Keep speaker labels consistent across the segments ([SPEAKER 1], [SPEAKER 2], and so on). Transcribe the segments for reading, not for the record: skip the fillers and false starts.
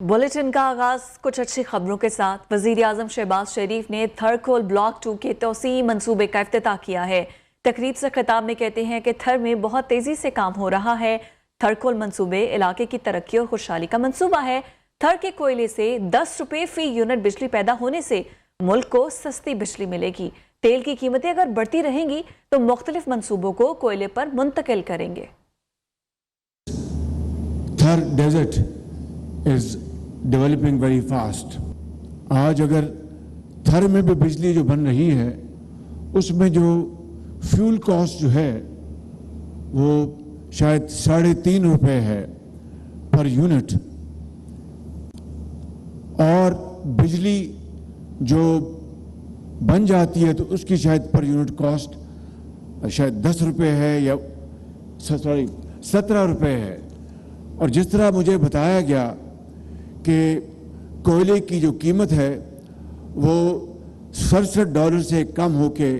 [SPEAKER 1] Bulletin का आगाज कुछ अच्छी खबरों के साथ। वजीर आजम शहबाज शरीफ ने थरकोल ब्लॉक 2 के तोसी मंसूबे का इफ्तिताह किया है। तकरीब से खिताब में कहते हैं कि थर में बहुत तेजी से काम हो रहा है। थरकोल मंसूबे इलाके की तरक्की और खुशहाली का मंसूबा है। थर के कोयले से 10 रुपए फी यूनिट बिजली पैदा होने से मुल्क को सस्ती बिजली मिलेगी। तेल की कीमतें अगर बढ़ती रहेंगी तो मुख्तलिफ मंसूबों को कोयले पर मुंतकिल करेंगे।
[SPEAKER 2] Thar desert is developing very fast. आज अगर थर में भी बिजली जो बन रही है उसमें जो फ्यूल कॉस्ट जो है वो शायद 3.5 रुपए है पर यूनिट, और बिजली जो बन जाती है तो उसकी शायद पर यूनिट कॉस्ट शायद 10 रुपए है या 17 रुपए है। और जिस तरह मुझे बताया गया कि कोयले की जो कीमत है वो $67 से कम होके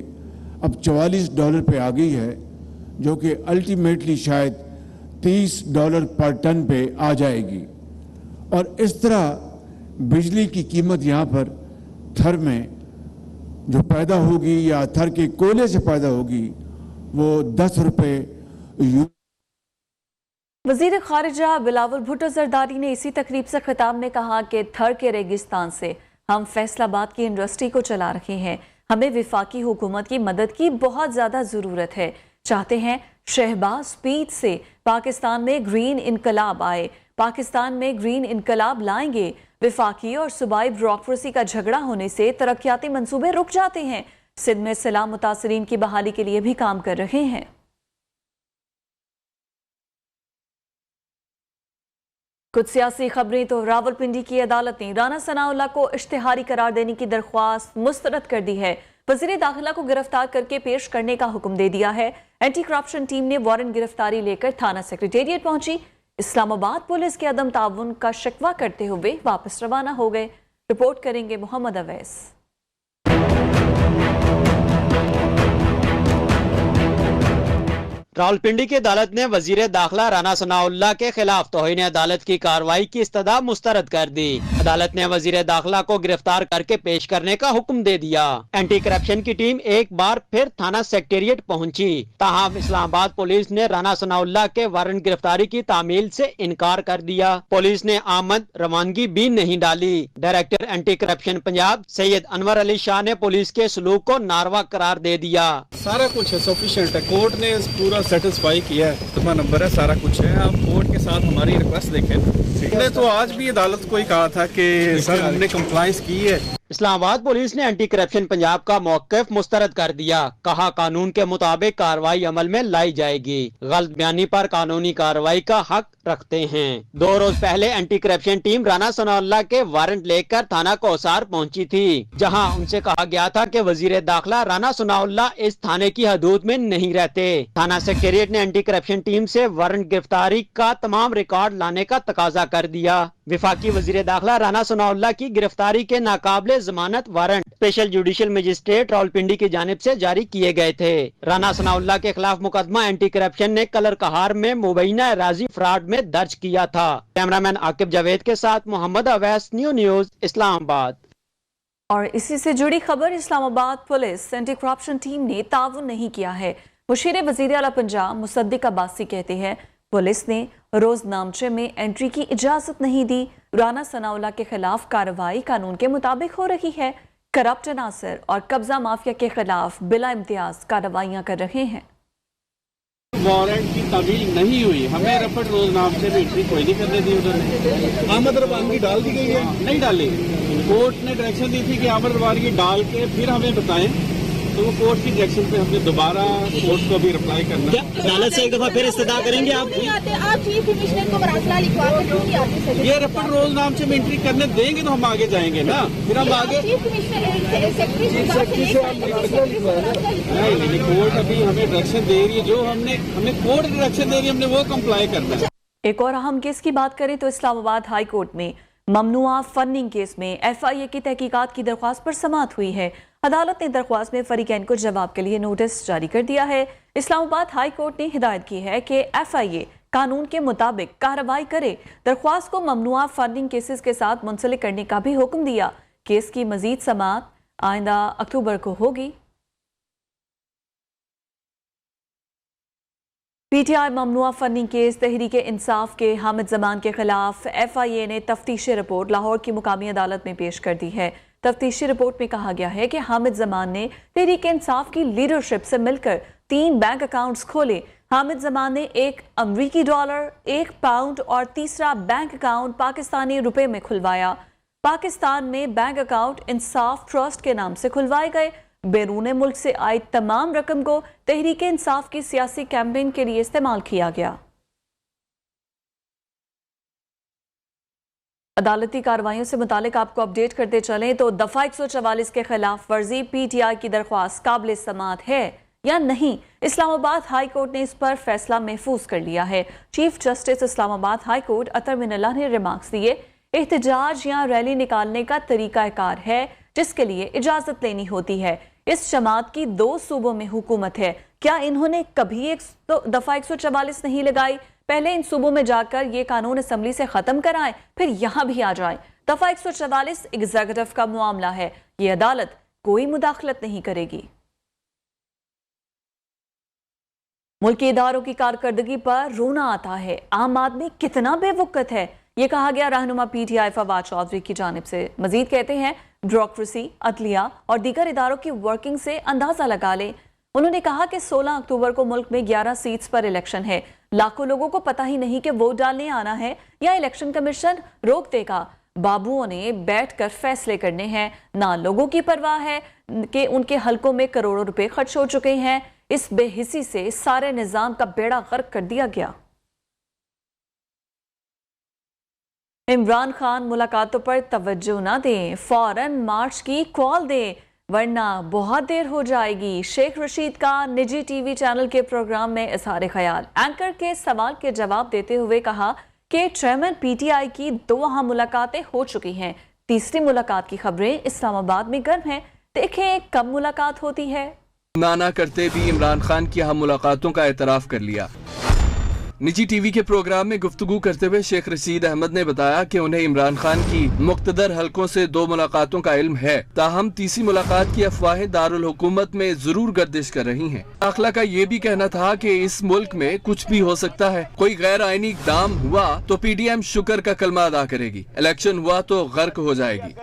[SPEAKER 2] अब $44 पे आ गई है, जो कि अल्टीमेटली शायद $30 पर टन पे आ जाएगी। और इस तरह बिजली की कीमत यहाँ पर थर में जो पैदा होगी या थर के कोयले से पैदा होगी वो 10 रुपए।
[SPEAKER 1] वजीर खारिजा बिलावल भुट्टो जरदारी ने इसी तकरीब से खिताब में कहा कि थर के रेगिस्तान से हम फैसलाबाद की इंडस्ट्री को चला रहे हैं। हमें विफाकी हुकूमत की मदद की बहुत ज्यादा जरूरत है। चाहते हैं शहबाज स्पीड से पाकिस्तान में ग्रीन इनकलाब आए। पाकिस्तान में ग्रीन इनकलाब लाएंगे। विफाकी और सूबाई ब्यूरोक्रेसी का झगड़ा होने से तरक्याती मंसूबे रुक जाते हैं। सिंध में सैलाब मुतासरीन की बहाली के लिए भी काम कर रहे हैं। कुछ सियासी खबरें तो रावलपिंडी की अदालत ने राना सनाउल्लाह को इश्तिहारी करार देने की दरख्वास्त मुस्तरद कर दी है। वजीर दाखिला को गिरफ्तार करके पेश करने का हुक्म दे दिया है। एंटी करप्शन टीम ने वारंट गिरफ्तारी लेकर थाना सेक्रेटेरिएट पहुंची। इस्लामाबाद पुलिस के अदम ताउन का शिकवा करते हुए वापस रवाना हो गए। रिपोर्ट करेंगे मोहम्मद अवैस।
[SPEAKER 3] रावलपिंडी की अदालत ने वजीर दाखिला राना सनाउल्लाह के खिलाफ तौहीन अदालत की कार्रवाई की इस्तदा मुस्तरद कर दी। अदालत ने वजीर दाखिला को गिरफ्तार करके पेश करने का हुक्म दे दिया। एंटी करप्शन की टीम एक बार फिर थाना सेक्रेटेरिएट पहुंची। ताहम इस्लामाबाद पुलिस ने राना सनाउल्लाह के वारंट गिरफ्तारी की तामील से इनकार कर दिया। पुलिस ने आमद रवानगी भी नहीं डाली। Director anti corruption Punjab Syed Anwar Ali Shah ने पुलिस के सलूक को नारवा करार दे दिया।
[SPEAKER 4] सारा कुछ है, सफिशिएंट है। कोर्ट ने पूरा सेटिस्फाई किया है, तुम्हारा नंबर है, सारा कुछ है। आप कोर्ट के साथ हमारी रिक्वेस्ट देखें। हमने तो आज भी अदालत को ही कहा था कि सर हमने कंप्लाइंस की है।
[SPEAKER 3] इस्लामाबाद पुलिस ने एंटी करप्शन पंजाब का मौक़िफ़ मुस्तरद कर दिया। कहा कानून के मुताबिक कार्रवाई अमल में लाई जाएगी। गलत बयानी पर कानूनी कार्रवाई का हक रखते हैं। 2 रोज पहले anti corruption team Rana Sanaullah के वारंट लेकर थाना कोसार पहुंची थी, जहां उनसे कहा गया था कि वजीर दाखिला राना सनाउल्लाह इस थाने की हदूद में नहीं रहते। थाना सेक्रेटेरिएट ने एंटी करप्शन टीम से वारंट गिरफ्तारी का तमाम रिकॉर्ड लाने का तकाजा कर दिया। विफाकी वजीर दाखिला राना सनाउल्लाह की गिरफ्तारी के नाकाबिले जमानत warrant special judicial magistrate Rawalpindi की जानिब से जारी किए गए थे। राना सनाउल्लाह के खिलाफ मुकदमा एंटी करप्शन ने कलर कहार में मुबैना एराजी फ्रॉड में दर्ज किया था। कैमरामैन आकिब जावेद के साथ मोहम्मद अवैस, न्यूज़ इस्लामाबाद।
[SPEAKER 1] और इसी से जुड़ी खबर, Islamabad police anti corruption team ने ताउन नहीं किया है। मुशीर वजीर आला पंजाब मुसद्दिक अब्बासी कहते हैं पुलिस ने रोजनामचे में एंट्री की इजाजत नहीं दी। राना सनाउल्लाह के खिलाफ कार्रवाई कानून के मुताबिक हो रही है। करप्ट अनासर और कब्जा माफिया के खिलाफ बिला इम्तियाज कार्रवाइयां कर रहे हैं।
[SPEAKER 4] वारंट की तामील नहीं हुई, हमें रफट रोजनामचे में एंट्री कोई नहीं करने दी उन्होंने। आमद रवानगी डाल दी गई है, नहीं डाली। कोर्ट ने डायरेक्शन दी थी कि आमद रवानगी डाल के फिर हमें बताएं, तो वो कोर्ट की डायरेक्शन पे हमने दोबारा कोर्ट को भी रिप्लाई करना।
[SPEAKER 3] अदालत से एक दफा फिर इस्तदा करेंगे आप
[SPEAKER 5] चीफ कमिश्नर को मरासला लिखवा कर क्यों नहीं आते?
[SPEAKER 4] ये रफट रोजनामचे में एंट्री करने देंगे तो हम आगे जाएंगे ना, फिर हम आगे
[SPEAKER 5] चीफ कमिश्नर सेक्रेटरी से
[SPEAKER 4] नहीं, कोर्ट अभी हमें डायरेक्शन दे रही है, जो हमें कोर्ट डायरेक्शन दे रही है हमने वो कंप्लाई करना है।
[SPEAKER 1] एक और अहम केस की बात करें तो इस्लामाबाद हाई कोर्ट में ममनुआ फंडिंग केस में FIA की तहकीकात की दरख्वास्त पर समाअत हुई है। अदालत ने दरख्वास्त में फरीकैन को जवाब के लिए नोटिस जारी कर दिया है। इस्लामाबाद हाई कोर्ट ने हिदायत की है कि FIA कानून के मुताबिक कार्रवाई करे। दरख्वास्त को ममनुआ फंडिंग केसेस के साथ मुंसलिक करने का भी हुक्म दिया। केस की मजीद समाअत आइंदा अक्टूबर को होगी। PTI ममनुआ funding case Tehreek Insaf के हामिद जमान के खिलाफ FIA ने तफ्तीशी रिपोर्ट लाहौर की मुकामी अदालत में पेश कर दी है। तफ्तीशी रिपोर्ट में कहा गया है कि हामिद जमान ने तहरीक इंसाफ की लीडरशिप से मिलकर 3 बैंक अकाउंट्स खोले। हामिद जमान ने $1 अमरीकी, $1 पाउंड और तीसरा बैंक अकाउंट पाकिस्तानी रुपए में खुलवाया। पाकिस्तान में बैंक अकाउंट इंसाफ ट्रस्ट के नाम से खुलवाए गए। बैरून मुल्क से आई तमाम रकम को तहरीक इंसाफ की सियासी कैंपेन के लिए इस्तेमाल किया गया। अदालती कार्रवाइयों से मुतालिक आपको अपडेट करते चलें तो दफा 144 के खिलाफ वर्जी पीटीआई की दरख्वास्त काबिल समाअत है या नहीं, इस्लामाबाद हाई कोर्ट ने इस पर फैसला महफूज कर लिया है। Chief justice Islamabad high court Athar Minallah ने रिमार्क्स दिए, एहतजाज या रैली निकालने का तरीकाकार है जिसके लिए इजाजत लेनी होती है। इस जमात की 2 सूबों में हुकूमत है, क्या इन्होंने कभी एक दफा 144 नहीं लगाई? पहले इन सूबों में जाकर ये कानून असेंबली से खत्म कराएं, फिर यहां भी आ जाएं। दफा 144 एग्जीक्यूटिव का मामला है, ये अदालत कोई मुदाखलत नहीं करेगी। मुल्की इदारों की कारकर्दगी पर रोना आता है, आम आदमी कितना बेवकूफ है, ये कहा गया रहनुमा पीटीआई फवाद चौधरी की जानिब से। मजीद कहते हैं ब्यूरोक्रेसी, अदलिया और दीगर इदारों की वर्किंग से अंदाजा लगा लें। उन्होंने कहा कि 16 अक्टूबर को मुल्क में 11 सीट्स पर इलेक्शन है। लाखों लोगों को पता ही नहीं कि वोट डालने आना है या इलेक्शन कमीशन रोक देगा। बाबुओं ने बैठकर फैसले करने हैं, ना लोगों की परवाह है कि उनके हलकों में करोड़ों रुपए खर्च हो चुके हैं। इस बेहिसी से सारे निजाम का बेड़ा गर्क कर दिया गया। इमरान खान मुलाकातों पर तवज्जो न दें, फौरन मार्च की कॉल दें वरना बहुत देर हो जाएगी। शेख रशीद का निजी टीवी चैनल के प्रोग्राम में इजहार ख्याल। एंकर के सवाल के जवाब देते हुए कहा कि चेयरमैन पीटीआई की 2 अहम मुलाकातें हो चुकी हैं। तीसरी मुलाकात की खबरें इस्लामाबाद में गर्म हैं। देखें कब मुलाकात होती है।
[SPEAKER 6] नाना करते भी इमरान खान की अहम मुलाकातों का एतराफ कर लिया। निजी टीवी के प्रोग्राम में गुफ्तगू करते हुए शेख रशीद अहमद ने बताया कि उन्हें इमरान खान की मुख्तदर हलकों से 2 मुलाकातों का इल्म है, ताहम तीसरी मुलाकात की अफवाहें दारुल हुकूमत में जरूर गर्दिश कर रही हैं। दाखिला का ये भी कहना था कि इस मुल्क में कुछ भी हो सकता है, कोई गैर आईनी इक़दाम हुआ तो PDM शुक्र का कलमा अदा करेगी, इलेक्शन हुआ तो गर्क हो जाएगी।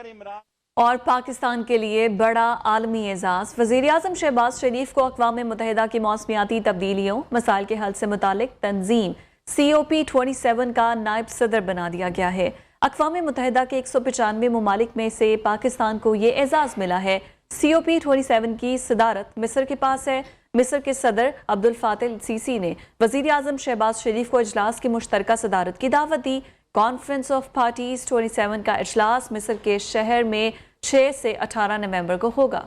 [SPEAKER 1] और पाकिस्तान के लिए बड़ा आलमी एजाज, वज़ीर-ए-आज़म शहबाज शरीफ को अक़वाम मुत्तहिदा की मौसमियाती तब्दीलियों मसाइल के हल से मुतालिक तंजीम COP27 का नायब सदर बना दिया गया है। अक़वाम मुत्तहिदा के 195 ममालिक में से पाकिस्तान को ये एजाज मिला है। COP27 की सदारत मिस्र के पास है। मिस्र के सदर अब्दुल फातिह सीसी ने वज़ीर-ए-आज़म शहबाज शरीफ को इजलास की मुश्तरका सदारत की दावत दी। कॉन्फ्रेंस ऑफ पार्टीज 27 का इजलास मिस्र के शहर में 6 से 18 नवंबर को होगा।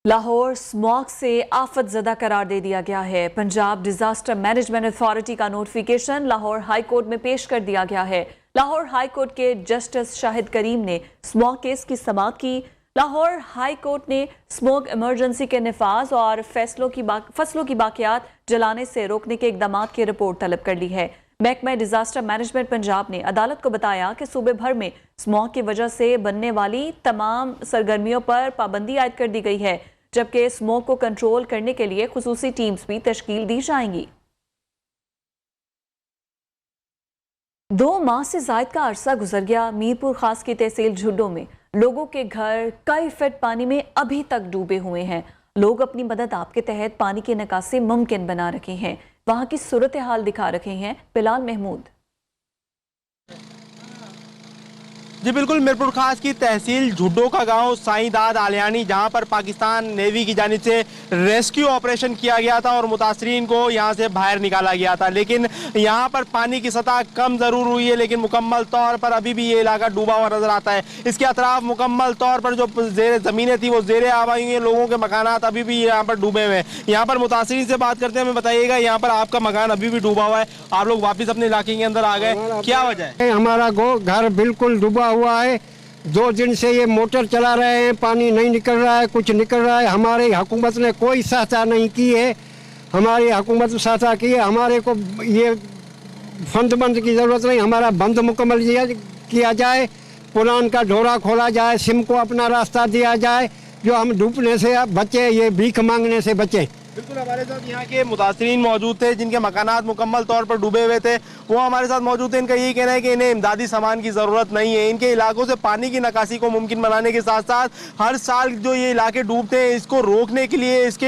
[SPEAKER 1] लाहौर स्मॉग से आफत ज़दा करार दे दिया गया है। पंजाब डिजास्टर मैनेजमेंट अथॉरिटी का नोटिफिकेशन लाहौर हाई कोर्ट में पेश कर दिया गया है। लाहौर हाई कोर्ट के जस्टिस शाहिद करीम ने स्मॉग केस की समाअत की। लाहौर हाई कोर्ट ने स्मोक इमरजेंसी के निफाज और फसलों की बाकियात जलाने से रोकने के इकदाम की रिपोर्ट तलब कर ली है। महकमा डिजास्टर मैनेजमेंट पंजाब ने अदालत को बताया कि सूबे भर में स्मोक की वजह से बनने वाली तमाम सरगर्मियों पर पाबंदी आयद कर दी गई है, जबकि स्मोक को कंट्रोल करने के लिए खुसूसी टीम्स भी तश्कील दी जाएंगी। 2 माह से जायद का अरसा गुजर गया। मीरपुर खास की तहसील झुड्डो में लोगों के घर कई फीट पानी में अभी तक डूबे हुए हैं। लोग अपनी मदद आप के तहत पानी की निकासी मुमकिन बना रखे हैं। वहां की सूरत हाल दिखा रखे हैं बिलाल महमूद।
[SPEAKER 7] जी बिल्कुल, मीरपुर खास की तहसील झुड्डो का गांव साईदाद आलियानी, जहां पर पाकिस्तान नेवी की जानिब से रेस्क्यू ऑपरेशन किया गया था और मुतासरीन को यहां से बाहर निकाला गया था। लेकिन यहां पर पानी की सतह कम ज़रूर हुई है, लेकिन मुकम्मल तौर पर अभी भी ये इलाका डूबा हुआ नज़र आता है। इसके अतराफ मुकम्मल तौर पर जो ज़ेर ज़मीनें थी वो ज़ेर आब आई हुई हैं। लोगों के मकानात अभी भी यहाँ पर डूबे हुए हैं। यहाँ पर मुतासरीन से बात करते हैं, हमें बताइएगा यहाँ पर आपका मकान अभी भी डूबा हुआ है, आप लोग वापस अपने इलाके के अंदर आ गए, क्या वजह है?
[SPEAKER 8] हमारा घर बिल्कुल डूबा हुआ है। 2 दिन से ये मोटर चला रहे हैं, पानी नहीं निकल रहा है, कुछ निकल रहा है। हमारी हुकूमत ने कोई सहायता नहीं की है। हमारी हुकूमत साथ की है, हमारे को ये फंड बंद की ज़रूरत नहीं, हमारा बंद मुकम्मल किया जाए, पुरान का ढोरा खोला जाए, सिम को अपना रास्ता दिया जाए, जो हम डूबने से बचे, ये भीख मांगने से बचे।
[SPEAKER 7] बिल्कुल हमारे साथ यहाँ के मुतासरीन मौजूद थे जिनके मकानात मुकम्मल तौर पर डूबे हुए थे, वो हमारे साथ मौजूद थे। इनका यही कहना है कि इन्हें इमदादी सामान की ज़रूरत नहीं है। इनके इलाकों से पानी की निकासी को मुमकिन बनाने के साथ साथ हर साल जो ये इलाके डूबते हैं इसको रोकने के लिए, इस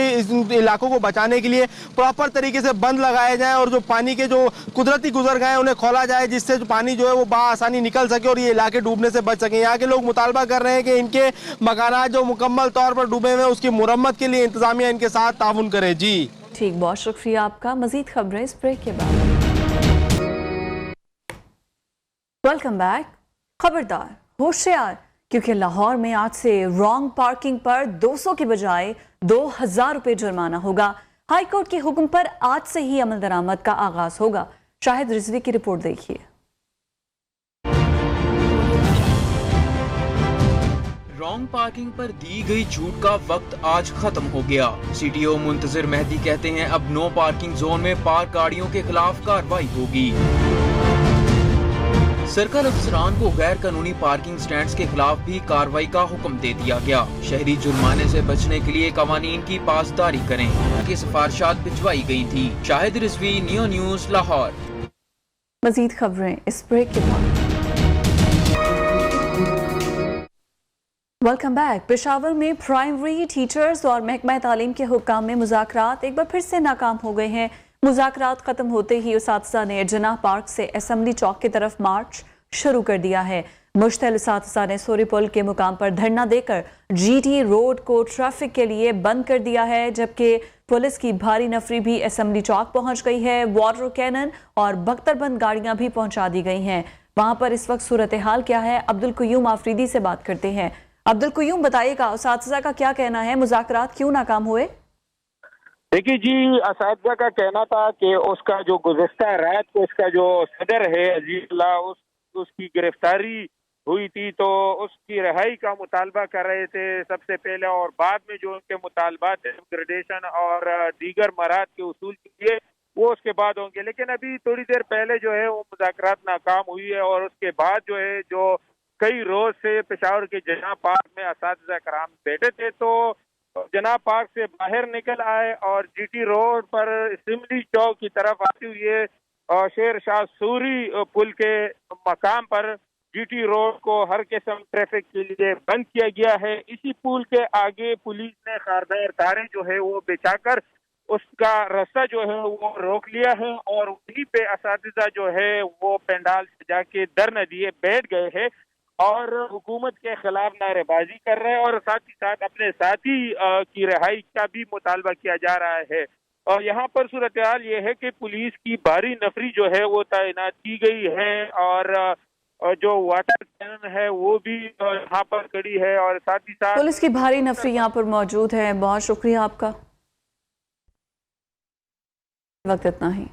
[SPEAKER 7] इलाकों को बचाने के लिए प्रॉपर तरीके से बंद लगाए जाए और जो पानी के जो कुदरती गुजरगाह हैं उन्हें खोला जाए, जिससे जो पानी जो है वो बआसानी निकल सके और ये इलाके डूबने से बच सकें। यहाँ के लोग मुतालबा कर रहे हैं कि इनके मकानात जो मुकम्मल तौर पर डूबे हुए हैं उसकी मुरम्मत के लिए इंतजामिया इनके साथ ताउन करे। जी
[SPEAKER 1] ठीक, बहुत शुक्रिया आपका। मजीद खबरें इस ब्रेक के बाद। Welcome back. खबरदार, होशियार, क्योंकि लाहौर में आज से रॉन्ग पार्किंग पर 200 की बजाय 2000 रुपए जुर्माना होगा। हाई कोर्ट के हुक्म पर आज से ही अमल दरामद का आगाज होगा। शाहिद रिजवी की रिपोर्ट देखिए।
[SPEAKER 9] रॉन्ग पार्किंग पर दी गई छूट का वक्त आज खत्म हो गया। सीटीओ मुंतजिर मेहदी कहते हैं अब नो पार्किंग जोन में पार्क गाड़ियों के खिलाफ कार्रवाई होगी। सर्कल अफसरान को गैर कानूनी पार्किंग स्टैंड्स के खिलाफ भी कार्रवाई का हुक्म दे दिया गया। शहरी जुर्माने से बचने के लिए कवानीन की पासदारी करें की सिफारिशात भिजवाई गई थी। Shahid Rizvi, Neo News, Lahore.
[SPEAKER 1] मजीद खबरें इस ब्रेक के बाद। Welcome back. पेशावर में प्राइमरी टीचर्स और महकमा तालीम के हुक्काम में मुज़ाकरात एक बार फिर से नाकाम हो गए हैं। मुज़ाकरात खत्म होते ही उसातिज़ा ने जनाह पार्क से असेंबली चौक की तरफ मार्च शुरू कर दिया है। मुश्तल उसातिज़ा ने सोरी पुल के मुकाम पर धरना देकर जीटी रोड को ट्रैफिक के लिए बंद कर दिया है, जबकि पुलिस की भारी नफरी भी असेंबली चौक पहुंच गई है। वाटर कैनन और बख्तरबंद गाड़ियां भी पहुंचा दी गई हैं। वहां पर इस वक्त सूरत हाल क्या है, अब्दुल कुयूम आफरीदी से बात करते हैं। अब्दुल कुयूम, बताइएगा उसातिज़ा का क्या कहना है, मुज़ाकरात क्यों नाकाम हुए?
[SPEAKER 10] देखिए जी, असातिज़ा का कहना था कि उसका जो गुज़िश्ता रात को उसका जो सदर है अजीजुल्लाह, उसकी गिरफ्तारी हुई थी, तो उसकी रिहाई का मुतालबा कर रहे थे सबसे पहले, और बाद में जो उनके मुतालबात ग्रेडेशन और दीगर मराद के उसूल किए वो उसके बाद होंगे। लेकिन अभी थोड़ी देर पहले जो है वो मुज़ाकरात नाकाम हुई है और उसके बाद जो है जो कई रोज से पेशावर के जनाह पार्क में असातिज़ा कराम बैठे थे, तो जनाह पार्क से बाहर निकल आए और जीटी रोड पर असेंबली चौक की तरफ आते हुए शेर शाह सूरी पुल के मकाम पर जीटी रोड को हर किस्म ट्रैफिक के लिए बंद किया गया है। इसी पुल के आगे पुलिस ने खारदार तारे जो है वो बिछाकर उसका रास्ता जो है वो रोक लिया है और वहीं पे असातिज़ा जो है वो पंडाल सजा के धरना दिए बैठ गए हैं और हुकूमत के खिलाफ नारेबाजी कर रहे हैं और साथ ही साथ अपने साथी की रिहाई का भी मुतालबा किया जा रहा है। और यहाँ पर सूरत हाल ये है कि पुलिस की भारी नफरी जो है वो तैनात की गई है और जो वाटर कैनन है वो भी यहाँ पर खड़ी है और साथ ही साथ
[SPEAKER 1] पुलिस की भारी नफरी यहाँ पर मौजूद है। बहुत शुक्रिया आपका। वक्त इतना ही।